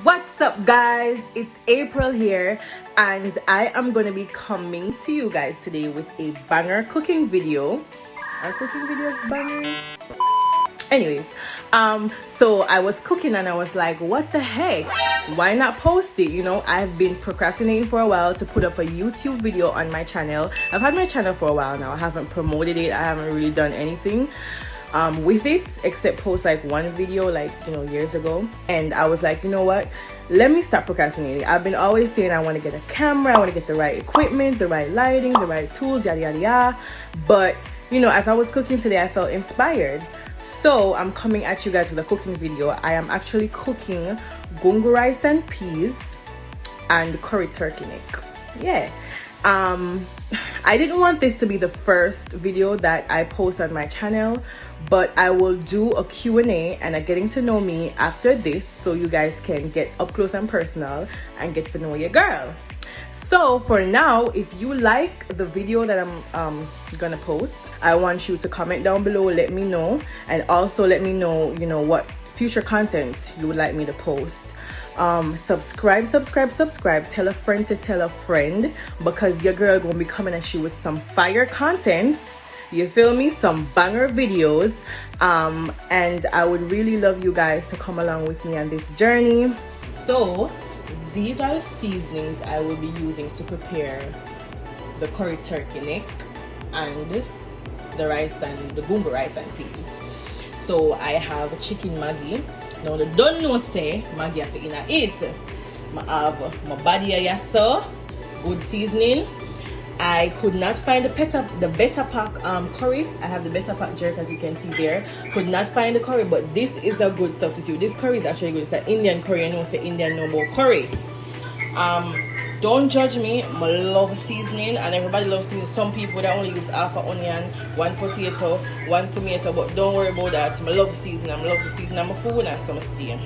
What's up, guys? It's April here, and I am going to be coming to you guys today with a banger cooking video. Are cooking videos bangers? Anyways, so I was cooking and I was like, what the heck? Why not post it? You know, I've been procrastinating for a while to put up a YouTube video on my channel. I've had my channel for a while now. I haven't promoted it. I haven't really done anything with it except post like one video like, you know, years ago. And I was like, you know what, let me stop procrastinating. I've been always saying I want to get a camera, I want to get the right equipment, the right lighting, the right tools, yada yada yada. But you know, as I was cooking today, I felt inspired, so I'm coming at you guys with a cooking video. I am actually cooking gungo rice and peas and curry turkey neck. Yeah. I didn't want this to be the first video that I post on my channel, but I will do a Q&A and a getting to know me after this, so you guys can get up close and personal and get to know your girl. So for now, if you like the video that I'm gonna post, I want you to comment down below, let me know, and also let me know, you know, what future content you would like me to post. Subscribe, tell a friend to tell a friend, because your girl gonna be coming at you with some fire content, you feel me, some banger videos, and I would really love you guys to come along with me on this journey. So these are the seasonings I will be using to prepare the curry turkey neck and the rice and the gungo rice and peas. So I have chicken Maggi. Now the don't know say Maggi have in it. I have my body here, so good seasoning. I could not find the better pack curry. I have the better pack jerk, as you can see there. Could not find the curry, but this is a good substitute. This curry is actually good. It's an Indian curry. I know it's Indian no more curry. Don't judge me. I love seasoning, and everybody loves seasoning. Some people that only use half an onion, one potato, one tomato, but don't worry about that. I love seasoning. I love the seasoning. I'm a food and some steam.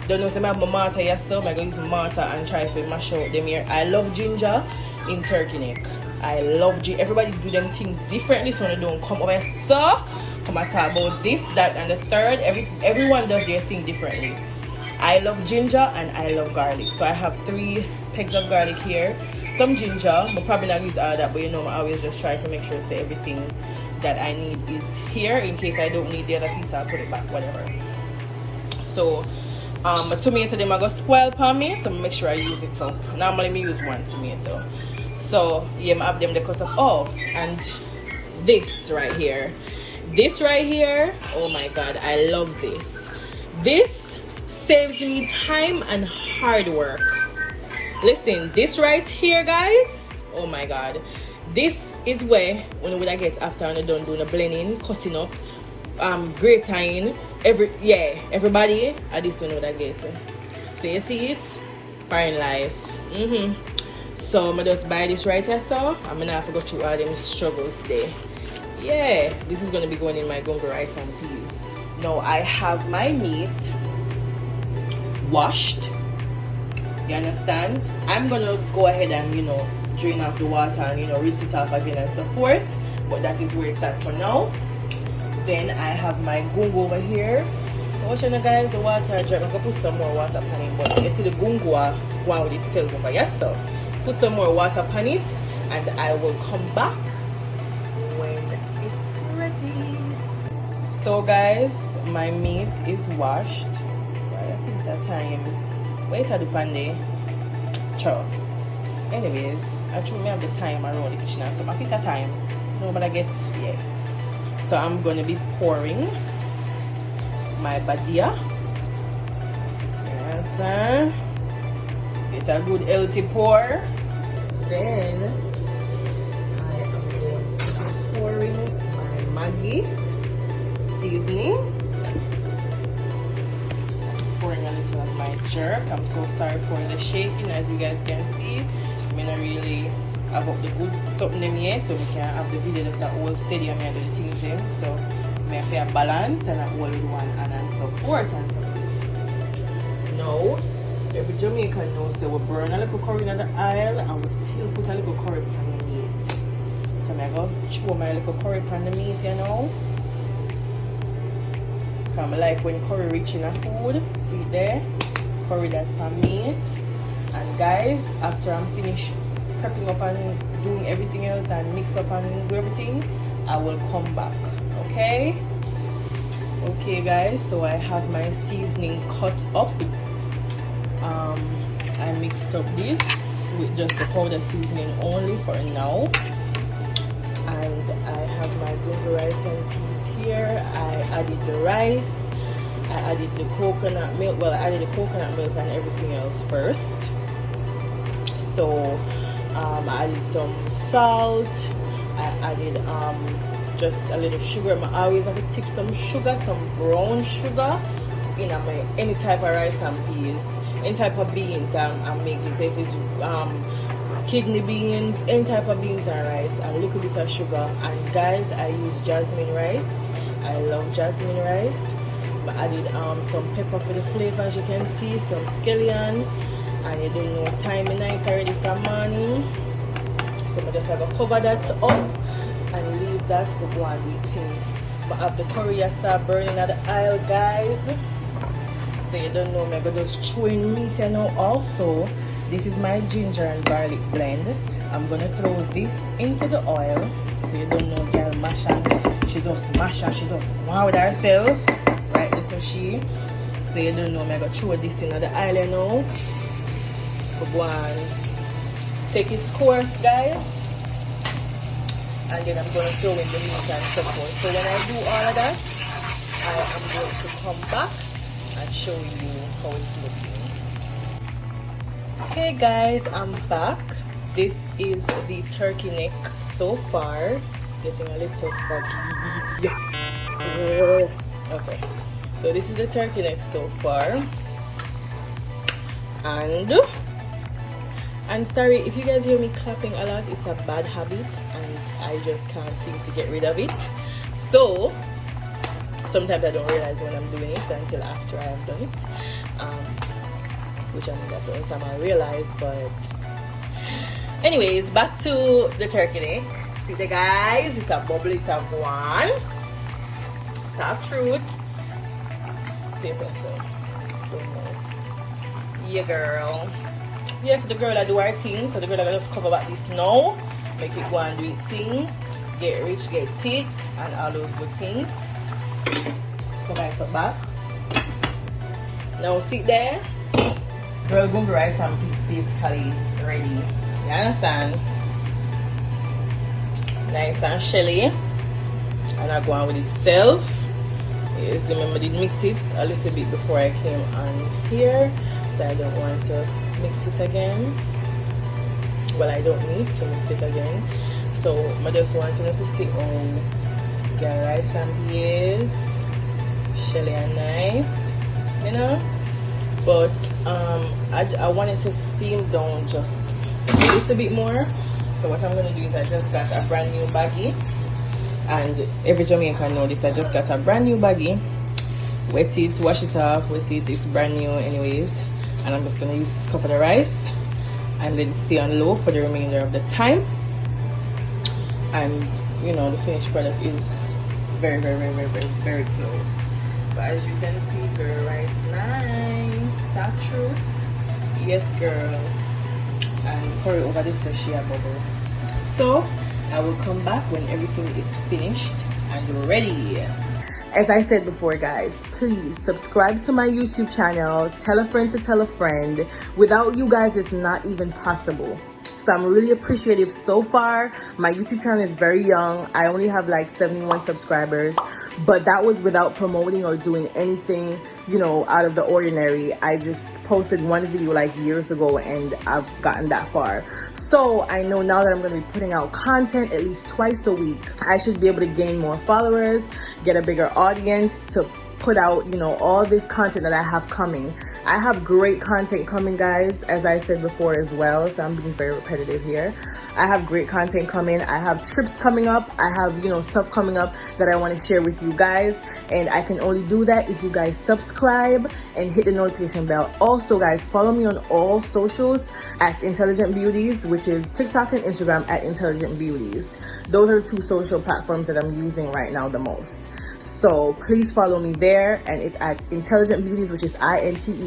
Don't know, so I have my mortar here, so I'm going to use my mortar and try to mash out them here. I love ginger in turkey neck. I love ginger. Everybody do them things differently, so they don't come over here. So come and talk about this, that, and the third. Everyone does their thing differently. I love ginger and I love garlic, so I have 3 pegs of garlic here, some ginger, but probably not use all that, but you know, I always just try to make sure that everything that I need is here. In case I don't need the other piece, I'll put it back, whatever. So my tomato, them are going to spoil for me, so make sure I use it up. Normally I use 1 tomato. So yeah, I have them because of, oh, and this right here, oh my god, I love this saves me time and hard work. Listen, this right here, guys, oh my god, this is where when would I get after I'm done doing the blending, cutting up, grating, everybody at this one would I get. So you see it, fine life. So I'm gonna just buy this right here, so I'm gonna have to go through all them struggles there. Yeah, this is gonna be going in my gungo rice and peas. Now I have my meat washed, you understand. I'm gonna go ahead and, you know, drain off the water and, you know, rinse it off again and so forth, but that is where it's at for now. Then I have my gungo over here. Watch out, guys, the water drop. I'm gonna put some more water on it, but you see the gungo one with itself over here, so put some more water on it and I will come back when it's ready. So guys, my meat is washed. Piece of time. Wait at the pande. Ciao. Anyways, I truly have the time around the kitchen and some piece of time. Nobody gets, yeah. So I'm gonna be pouring my badia. Yes, get a good healthy pour. Then I am going to be pouring my Maggi seasoning. Pouring a little of my jerk. I'm so sorry for the shaking, as you guys can see. I'm not really about the good something them yet, so we can have the video that's all steady and I do the things them. So we have to have balance and I hold one and so forth and so forth. Now, every Jamaican knows that we burn a little curry in the oil and we still put a little curry on the meat. So I'm going to throw my little curry on the meat, you know. I like when curry rich in a food, see it there. curry that I made. And guys, after I'm finished prepping up and doing everything else and mix up and do everything, I will come back. Okay guys, so I have my seasoning cut up. I mixed up this with just the powder seasoning only for now, and I have my Gungo Rice&Peas here. I added the rice, I added the coconut milk. Well, I added the coconut milk and everything else first. So I added some salt, I added just a little sugar. I always have to tip some sugar, some brown sugar in my any type of rice and peas, any type of beans I'm making. So if it's kidney beans, any type of beans and rice, and a little bit of sugar. And guys, I use jasmine rice. I love jasmine rice. I added some pepper for the flavor, as you can see, some scallion, and you don't know time of night already from morning. So I just have to cover that up and leave that for go and do it thing. But have the curry I start burning at the aisle, guys. So you don't know, I'm gonna just throw in meat, you know. Also, this is my ginger and garlic blend. I'm gonna throw this into the oil. So you don't know, girl masha, she just masha, she just wow with herself. Right, this is she. So you don't know, I'm gonna throw this in the aisle, you know. So go and take its course, guys. And then I'm going to throw in the meat and so forth. So when I do all of that, I am going to come back and show you how it's looking. Okay guys, I'm back. This is the turkey neck so far. It's getting a little foggy. Okay, so this is the turkey neck so far. And I'm sorry if you guys hear me clapping a lot. It's a bad habit and I just can't seem to get rid of it. So sometimes I don't realize when I'm doing it until after I have done it, which I mean that's the only time I realize. But anyways, back to the turkey neck. See the guys, it's a bubble, it's a one, it's a truth. See if that's yeah girl. Yes, the girl that do her thing. So the girl that just cover back this now, make it go and do it thing, get rich, get thick, and all those good things. Cover it up back. Now sit there. Girl Gungo Rice&Peas basically ready. You understand? Nice and shelly. And I go on with itself. Yes, remember I did mix it a little bit before I came on here. So I don't want to mix it again. Well, I don't need to mix it again. So I just want to see on get rice and peas, shelly and nice, you know. But I wanted to steam down just a little bit more. So what I'm gonna do is I just got a brand new baggie, and every Jamaican know this. I just got a brand new baggie. Wet it, wash it off, wet it. It's brand new anyways. And I'm just gonna use this cup of the rice and let it stay on low for the remainder of the time. And you know the finished product is very close. But as you can see, girl, rice nice, that truth. Yes girl. And curry over this so she a bubble. So I will come back when everything is finished and ready. As I said before, guys, please subscribe to my YouTube channel. Tell a friend to tell a friend. Without you guys, it's not even possible. So I'm really appreciative so far. My YouTube channel is very young. I only have like 71 subscribers. But that was without promoting or doing anything, you know, out of the ordinary. I just posted one video like years ago and I've gotten that far. So I know now that I'm going to be putting out content at least twice a week, I should be able to gain more followers, get a bigger audience to put out, you know, all this content that I have coming. I have great content coming, guys, as I said before as well. So I'm being very repetitive here. I have great content coming. I have trips coming up. I have, you know, stuff coming up that I want to share with you guys. And I can only do that if you guys subscribe and hit the notification bell. Also, guys, follow me on all socials at Intelligent Beauties, which is TikTok and Instagram at Intelligent Beauties. Those are the two social platforms that I'm using right now the most. So please follow me there, and it's at Intelligent Beauties, which is INTELLIGENT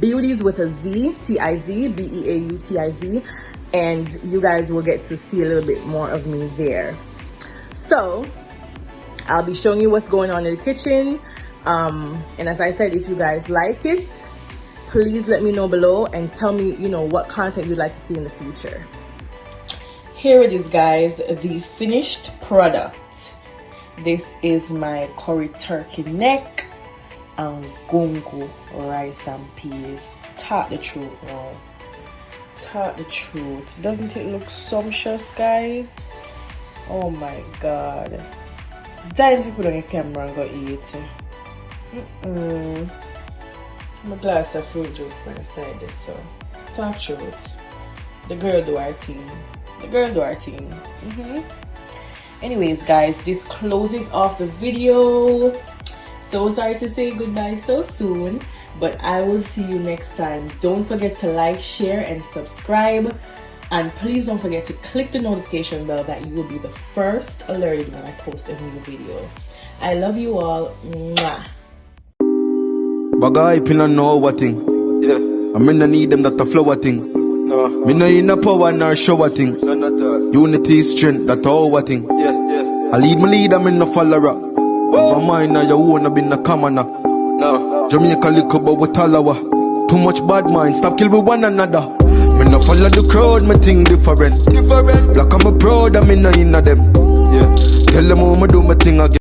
Beauties with a Z, TIZ, BEAUTIZ, and you guys will get to see a little bit more of me there. So I'll be showing you what's going on in the kitchen, and as I said, if you guys like it, please let me know below and tell me, you know, what content you'd like to see in the future. Here it is, guys, the finished product. This is my curry turkey neck and gungo rice and peas. Talk the truth now. Talk the truth. Doesn't it look sumptuous, guys? Oh my god. Time to put on your camera and go eat. My glass of fruit juice by the side this, so talk truth. The girl do our thing. The girl do our thing. Anyways, guys, this closes off the video. So sorry to say goodbye so soon, but I will see you next time. Don't forget to like, share, and subscribe. And please don't forget to click the notification bell that you will be the first alerted when I post a new video. I love you all. Mwah. Bagay pinano what thing. Yeah. I mean I need them that the flower thing. No. Me no in a power nor show thing. No, not all. Unity strength that all what thing. Yeah. I lead my lead, I'm in no follower. Over mine now you wanna be no commoner. No. Jamaica liquor but with talawa. Too much bad mind, stop kill with one another. Me no follow the crowd, me think different. Black I'm a proud, I'm in them. Yeah. Tell them how me do my thing again.